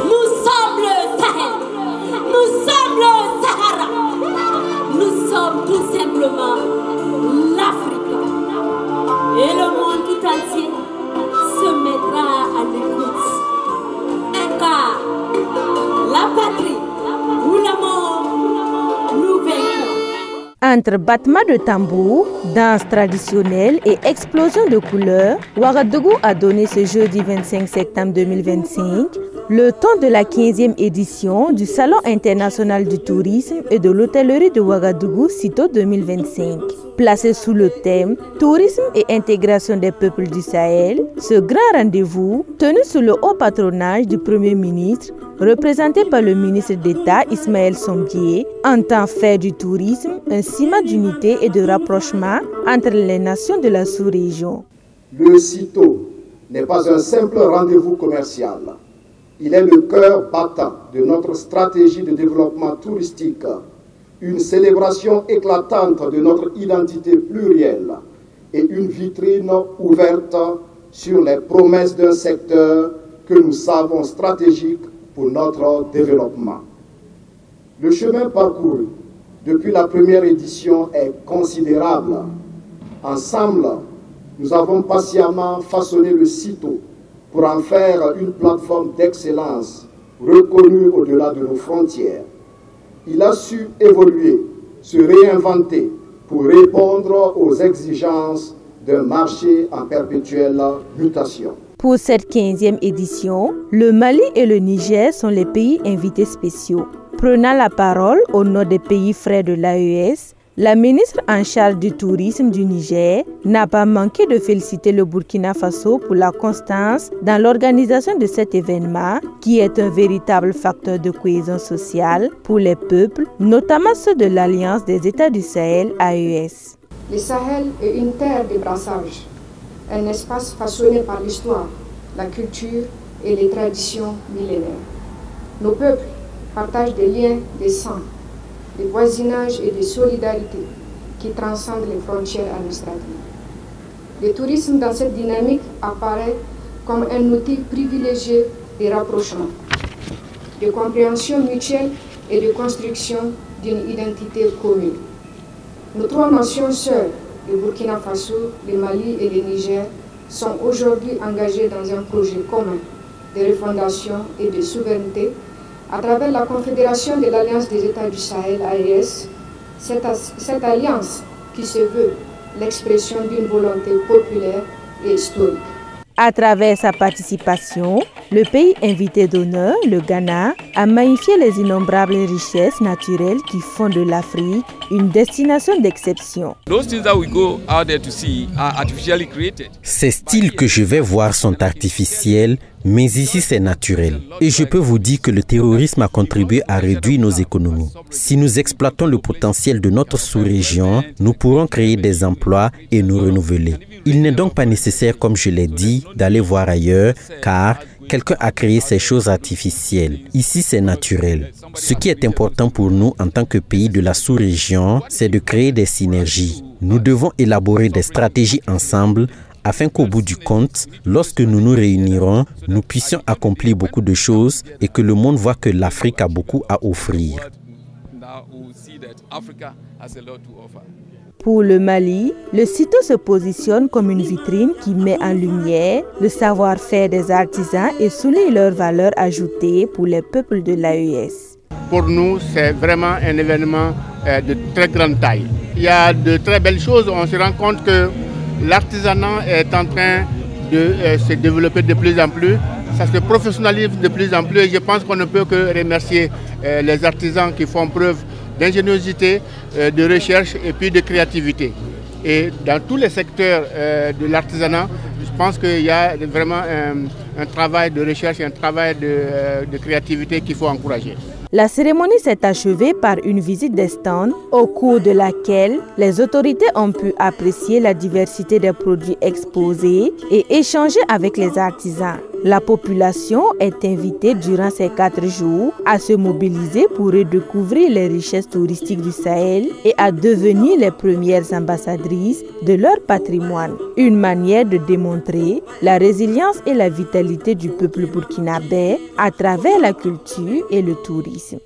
Nous sommes le Sahel. Nous sommes le Sahara. Nous sommes tout simplement l'Afrique. Et le monde tout entier se mettra à l'écoute. Car la patrie ou la mort, nous vaincrons. Entre battements de tambour, danse traditionnelle et explosion de couleurs, Ouagadougou a donné ce jeudi 25 septembre 2025 le ton de la 15e édition du Salon international du tourisme et de l'hôtellerie de Ouagadougou, CITO 2025. Placé sous le thème « Tourisme et intégration des peuples du Sahel », ce grand rendez-vous, tenu sous le haut patronage du Premier ministre, représenté par le ministre d'État Ismaël Sombié, entend faire du tourisme un ciment d'unité et de rapprochement entre les nations de la sous-région. Le CITO n'est pas un simple rendez-vous commercial. Il est le cœur battant de notre stratégie de développement touristique, une célébration éclatante de notre identité plurielle et une vitrine ouverte sur les promesses d'un secteur que nous savons stratégique pour notre développement. Le chemin parcouru depuis la première édition est considérable. Ensemble, nous avons patiemment façonné le CITO pour en faire une plateforme d'excellence reconnue au-delà de nos frontières. Il a su évoluer, se réinventer pour répondre aux exigences d'un marché en perpétuelle mutation. Pour cette 15e édition, le Mali et le Niger sont les pays invités spéciaux. Prenant la parole au nom des pays frères de l'AES, la ministre en charge du tourisme du Niger n'a pas manqué de féliciter le Burkina Faso pour la constance dans l'organisation de cet événement qui est un véritable facteur de cohésion sociale pour les peuples, notamment ceux de l'Alliance des États du Sahel AES. Le Sahel est une terre de brassage, un espace façonné par l'histoire, la culture et les traditions millénaires. Nos peuples partagent des liens de sang, de voisinage et de solidarité qui transcendent les frontières administratives. Le tourisme dans cette dynamique apparaît comme un outil privilégié de rapprochement, de compréhension mutuelle et de construction d'une identité commune. Nos trois nations sœurs, le Burkina Faso, le Mali et le Niger, sont aujourd'hui engagées dans un projet commun de refondation et de souveraineté à travers la Confédération de l'Alliance des États du Sahel, AES, cette alliance qui se veut l'expression d'une volonté populaire et historique. À travers sa participation, le pays invité d'honneur, le Ghana, a magnifié les innombrables richesses naturelles qui font de l'Afrique une destination d'exception. Ces styles que je vais voir sont artificiels, mais ici c'est naturel. Et je peux vous dire que le terrorisme a contribué à réduire nos économies. Si nous exploitons le potentiel de notre sous-région, nous pourrons créer des emplois et nous renouveler. Il n'est donc pas nécessaire, comme je l'ai dit, d'aller voir ailleurs, car quelqu'un a créé ces choses artificielles. Ici, c'est naturel. Ce qui est important pour nous en tant que pays de la sous-région, c'est de créer des synergies. Nous devons élaborer des stratégies ensemble afin qu'au bout du compte, lorsque nous nous réunirons, nous puissions accomplir beaucoup de choses et que le monde voit que l'Afrique a beaucoup à offrir. Pour le Mali, le CITO se positionne comme une vitrine qui met en lumière le savoir-faire des artisans et souligne leur valeur ajoutée pour les peuples de l'AES. Pour nous, c'est vraiment un événement de très grande taille. Il y a de très belles choses. On se rend compte que l'artisanat est en train de se développer de plus en plus. Ça se professionnalise de plus en plus et je pense qu'on ne peut que remercier les artisans qui font preuve d'ingéniosité, de recherche et puis de créativité. Et dans tous les secteurs de l'artisanat, je pense qu'il y a vraiment un travail de recherche et un travail de créativité qu'il faut encourager. La cérémonie s'est achevée par une visite des stands au cours de laquelle les autorités ont pu apprécier la diversité des produits exposés et échanger avec les artisans. La population est invitée durant ces 4 jours à se mobiliser pour redécouvrir les richesses touristiques du Sahel et à devenir les premières ambassadrices de leur patrimoine. Une manière de démontrer la résilience et la vitalité du peuple burkinabé à travers la culture et le tourisme.